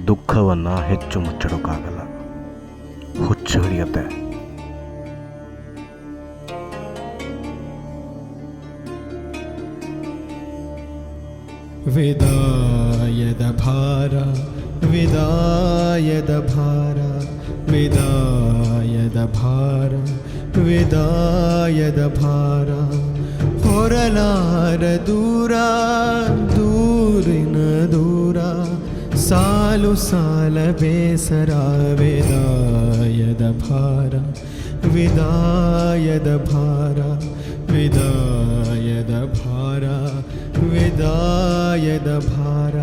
ದುಃಖವನ್ನು ಹೆಚ್ಚು ಮುಚ್ಚಡೋಕ್ಕಾಗಲ್ಲ, ಹುಚ್ಚು ಹಿಡಿಯುತ್ತೆ. ವಿದಾಯದ ಭಾರ, ವಿದಾಯದ ಭಾರ, ವಿದಾಯದ ಭಾರ, ವಿದಾಯದ ಭಾರ, ಹೊರಲಾರ ದೂರ, ದೂರಿನ ದೂರ, ಸಾಲು ಸಾಲ ಬೇಸರ, ವಿದಾಯದ ಭಾರ, ವಿದಾಯದ ಭಾರ, ವಿದಾಯದ ಭಾರ, ವಿದಾಯದ ಭಾರ.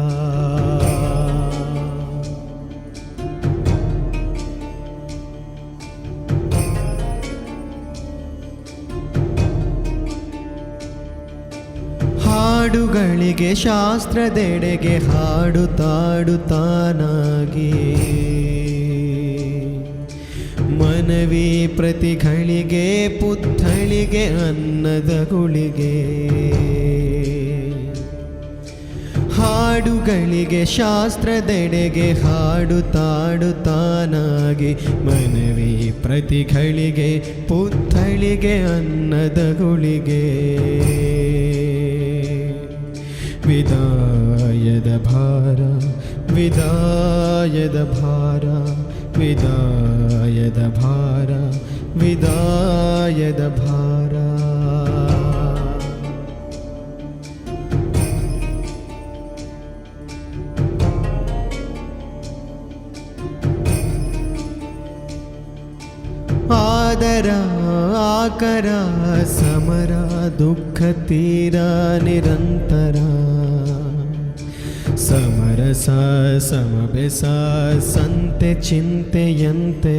ಹಾಡುಗಳಿಗೆ ಶಾಸ್ತ್ರದೆಡೆಗೆ ಹಾಡುತ್ತಾಡುತ್ತಾನಾಗಿ, ಮನವಿ ಪ್ರತಿಗಳಿಗೆ ಪುತ್ಥಳಿಗೆ ಅನ್ನದ ಗುಳಿಗೆ. ಹಾಡುಗಳಿಗೆ ಶಾಸ್ತ್ರದೆಡೆಗೆ ಹಾಡುತ್ತಾಡುತ್ತಾನಾಗಿ, ಮನವಿ ಪ್ರತಿಗಳಿಗೆ ಪುತ್ಥಳಿಗೆ ಅನ್ನದ ಗುಳಿಗೆ. ವಿದಾಯದ ಭಾರ, ವಿದಾಯದ ಭಾರ, ವಿದಾಯದ ಭಾರ, ವಿದಾಯದ ಭಾರ. ಆದರ ಆಕರ ಸಮರ, ದುಃಖ ತೀರ ನಿರಂತರ, ಸಮರಸ ಸಮಬೆಸ ಸಂತೆ ಚಿಂತೆಯಂತೆ.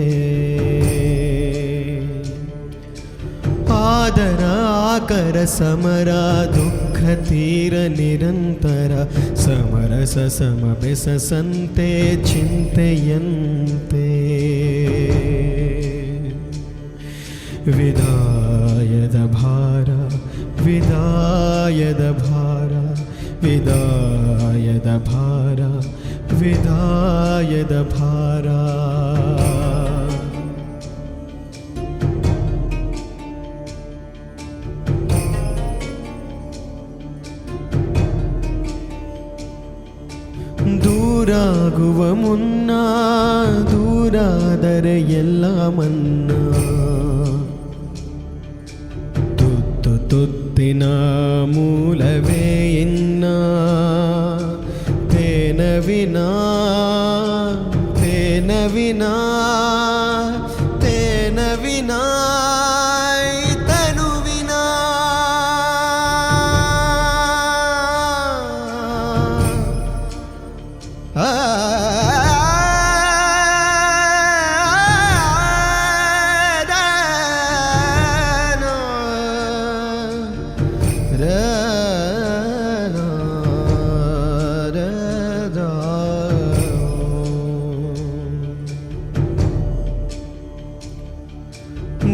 ಆದರ ಆಕರ ಸಮರ, ದುಃಖ ತೀರ ನಿರಂತರ, ಸಮರಸ ಸಮಬೆಸ ಸಂತೆ ಚಿಂತೆಯಂತೆ. ವಿದಾಯದ ಭಾರ, ವಿದಾಯದ ಭಾರ, ವಿದಾಯದ ಭಾರ, ವಿದಾಯದ ಭಾರ. ದೂರಾಗುವ ಮುನ್ನ, ದೂರಾದರೆ ಎಲ್ಲ ಮನ್ನಾ, ತುತ್ತಿನ ಮೂಲವೇ ಇನ್ನ, ತೇನ ವಿನಾ, ತೇನ ವಿನಾ, ತೇನ ವಿನಾ, ತನು ವಿನಾ.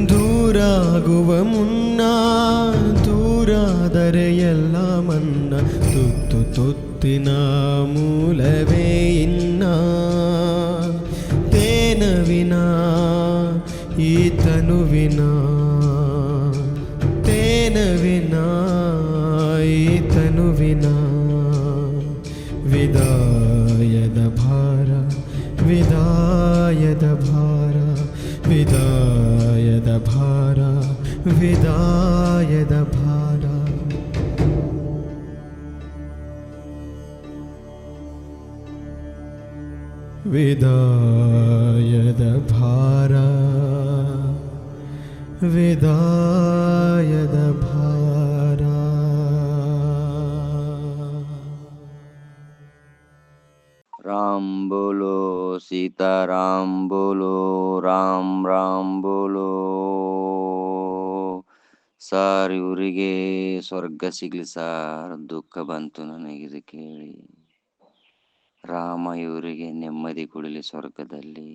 ದೂರಾಗುವ ಮುನ್ನ, ದೂರಾದರೆ ಎಲ್ಲ ಮನ್ನ, ತುತ್ತು ತುತ್ತಿನ ಮೂಲವೇ ಇನ್ನ, ತೇನ ವಿನಾ ಈ ತನುವಿನ, ತೇನ ವಿನಾ ಈ ತನುವಿನ. ವಿದಾಯದ ಭಾರ, ವಿದಾಯದ ಭಾರ, ವಿದಾಯದ ಭಾರ, ವಿದಾಯದ ಭಾರ. ವಿದಾಯದ ಭಾರ, ವಿದಾಯದ ಭಾರ. ರಾಮ್ ಬೋಲೋ ಸೀತಾರಾಮ್ ಬೋಲೋ, ರಾಮ್ ರಾಮ್ ಬೋಲೋ. ಸಾರ್, ಇವರಿಗೆ ಸ್ವರ್ಗ ಸಿಗ್ಲಿ ಸಾರ್, ದುಃಖ ಬಂತು ನನಗಿದು ಕೇಳಿ. ರಾಮ ಇವರಿಗೆ ನೆಮ್ಮದಿ ಕೊಡಲಿ ಸ್ವರ್ಗದಲ್ಲಿ.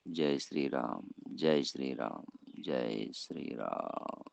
ಜೈ ಶ್ರೀರಾಮ್, ಜೈ ಶ್ರೀರಾಮ್, ಜೈ ಶ್ರೀರಾಮ್.